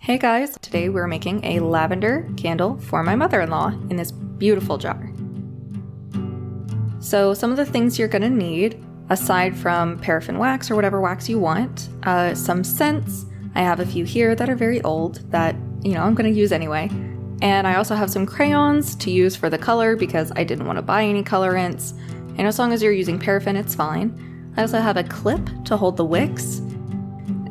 Hey guys, today we're making a lavender candle for my mother-in-law in this beautiful jar. So some of the things you're gonna need, aside from paraffin wax or whatever wax you want, some scents. I have a few here that are very old that, I'm gonna use anyway. And I also have some crayons to use for the color because I didn't want to buy any colorants. And as long as you're using paraffin, it's fine. I also have a clip to hold the wicks.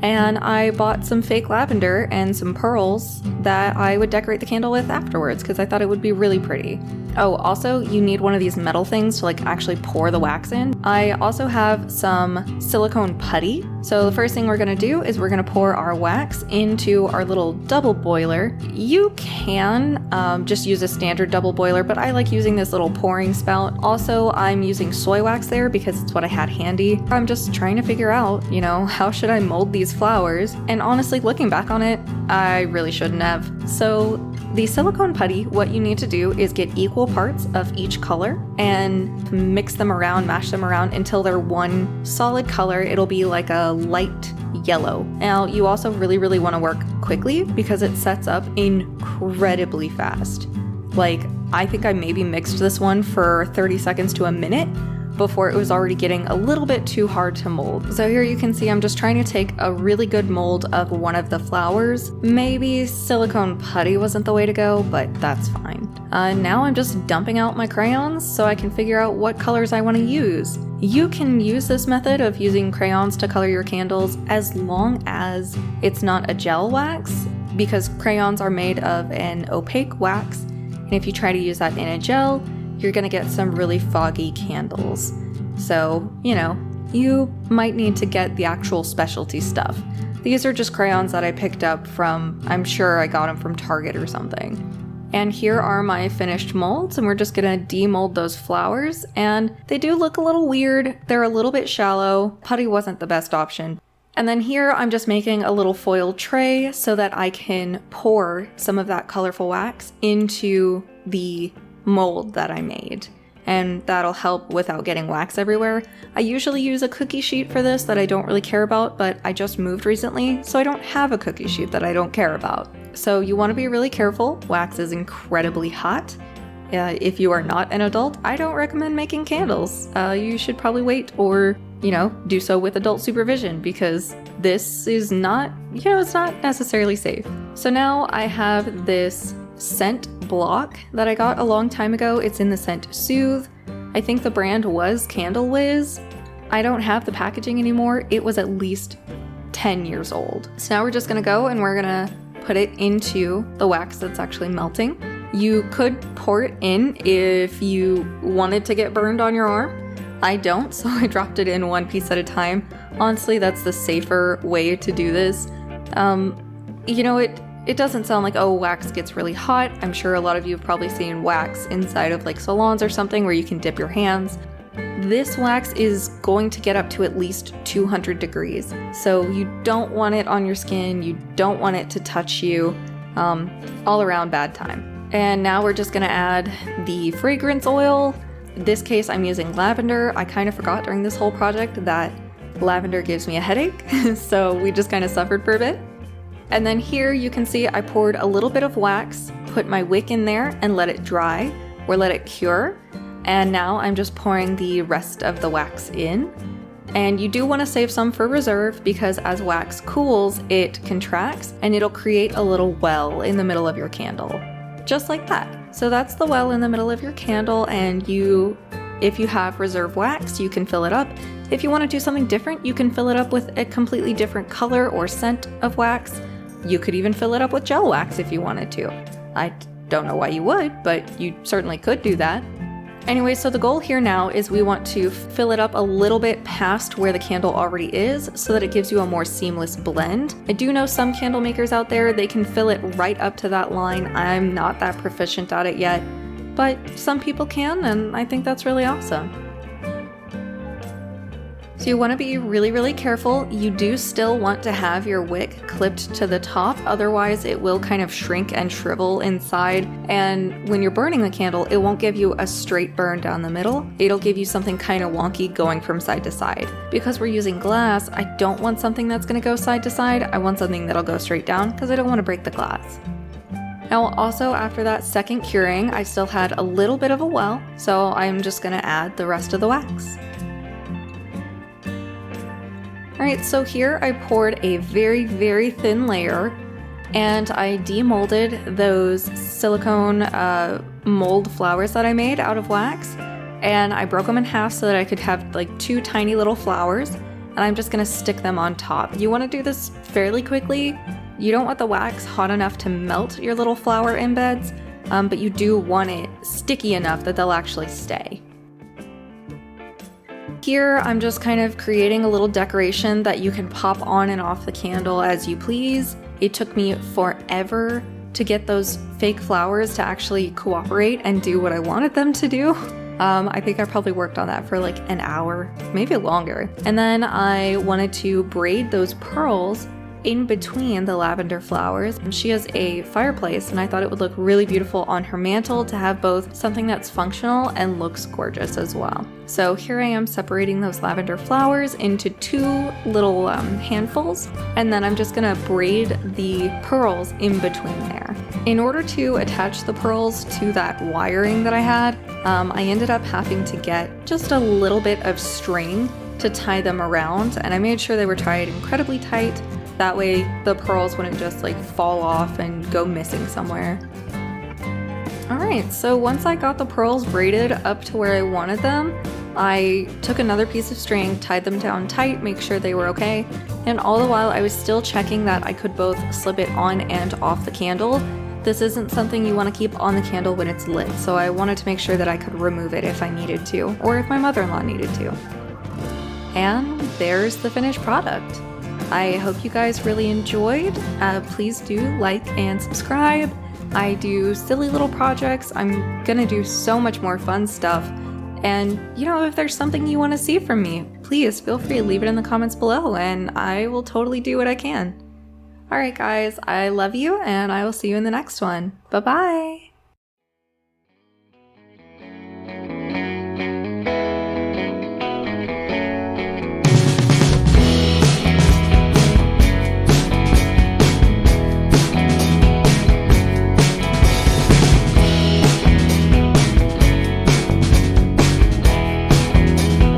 And I bought some fake lavender and some pearls that I would decorate the candle with afterwards because I thought it would be really pretty. Oh, also you need one of these metal things to actually pour the wax in. I also have some silicone putty. So the first thing we're gonna do is we're gonna pour our wax into our little double boiler. You can just use a standard double boiler, but I like using this little pouring spout. Also, I'm using soy wax there because it's what I had handy. I'm just trying to figure out, how should I mold these flowers? And honestly, looking back on it, I really shouldn't have. So the silicone putty, what you need to do is get equal parts of each color and mix them around, mash them around until they're one solid color. It'll be like a light yellow. Now, you also really want to work quickly because it sets up incredibly fast. I think I maybe mixed this one for 30 seconds to a minute before it was already getting a little bit too hard to mold. So here you can see I'm just trying to take a really good mold of one of the flowers. Maybe silicone putty wasn't the way to go, but that's fine. Now I'm just dumping out my crayons so I can figure out what colors I want to use. You can use this method of using crayons to color your candles as long as it's not a gel wax, because crayons are made of an opaque wax, and if you try to use that in a gel, you're gonna get some really foggy candles. So, you might need to get the actual specialty stuff. These are just crayons that I picked up from, I'm sure I got them from Target or something. And here are my finished molds, and we're just gonna demold those flowers, and they do look a little weird. They're a little bit shallow. Putty wasn't the best option. And then here I'm just making a little foil tray so that I can pour some of that colorful wax into the mold that I made, and that'll help without getting wax everywhere. I usually use a cookie sheet for this that I don't really care about, but I just moved recently, so I don't have a cookie sheet that I don't care about. So you want to be really careful. Wax is incredibly hot. If you are not an adult, I don't recommend making candles. You should probably wait or, do so with adult supervision because this is not, it's not necessarily safe. So now I have this scent block that I got a long time ago. It's in the scent Soothe. I think the brand was Candle Whiz. I don't have the packaging anymore. It was at least 10 years old. So now we're just gonna go and we're gonna put it into the wax that's actually melting. You could pour it in if you wanted to get burned on your arm. I don't, so I dropped it in one piece at a time. Honestly, that's the safer way to do this. It doesn't sound like, wax gets really hot. I'm sure a lot of you have probably seen wax inside of salons or something where you can dip your hands. This wax is going to get up to at least 200 degrees. So you don't want it on your skin. You don't want it to touch you. All around bad time. And now we're just gonna add the fragrance oil. In this case, I'm using lavender. I kind of forgot during this whole project that lavender gives me a headache. So we just kind of suffered for a bit. And then here you can see I poured a little bit of wax, put my wick in there and let it dry or let it cure. And now I'm just pouring the rest of the wax in. And you do want to save some for reserve because as wax cools, it contracts and it'll create a little well in the middle of your candle. Just like that. So that's the well in the middle of your candle, and if you have reserve wax, you can fill it up. If you want to do something different, you can fill it up with a completely different color or scent of wax. You could even fill it up with gel wax if you wanted to. I don't know why you would, but you certainly could do that. Anyway, so the goal here now is we want to fill it up a little bit past where the candle already is so that it gives you a more seamless blend. I do know some candle makers out there, they can fill it right up to that line. I'm not that proficient at it yet, but some people can, and I think that's really awesome. So you want to be really, really careful. You do still want to have your wick clipped to the top, otherwise it will kind of shrink and shrivel inside. And when you're burning the candle, it won't give you a straight burn down the middle. It'll give you something kind of wonky going from side to side. Because we're using glass, I don't want something that's going to go side to side. I want something that'll go straight down because I don't want to break the glass. Now also after that second curing, I still had a little bit of a well, so I'm just going to add the rest of the wax. Alright, so here I poured a very, very thin layer and I demolded those silicone mold flowers that I made out of wax, and I broke them in half so that I could have like 2 tiny little flowers, and I'm just going to stick them on top. You want to do this fairly quickly. You don't want the wax hot enough to melt your little flower embeds, but you do want it sticky enough that they'll actually stay. Here, I'm just kind of creating a little decoration that you can pop on and off the candle as you please. It took me forever to get those fake flowers to actually cooperate and do what I wanted them to do. I think I probably worked on that for like an hour, maybe longer. And then I wanted to braid those pearls in between the lavender flowers, and she has a fireplace, and I thought it would look really beautiful on her mantle to have both something that's functional and looks gorgeous as well. So here I am separating those lavender flowers into 2 little handfuls, and then I'm just gonna braid the pearls in between there. In order to attach the pearls to that wiring that I had, I ended up having to get just a little bit of string to tie them around, and I made sure they were tied incredibly tight. That way the pearls wouldn't just like fall off and go missing somewhere. Alright, so once I got the pearls braided up to where I wanted them, I took another piece of string, tied them down tight, make sure they were okay, and all the while I was still checking that I could both slip it on and off the candle. This isn't something you want to keep on the candle when it's lit, so I wanted to make sure that I could remove it if I needed to, or if my mother-in-law needed to. And there's the finished product. I hope you guys really enjoyed. Please do like and subscribe. I do silly little projects. I'm gonna do so much more fun stuff. And you know, if there's something you want to see from me, please feel free to leave it in the comments below and I will totally do what I can. Alright guys, I love you and I will see you in the next one. Bye bye!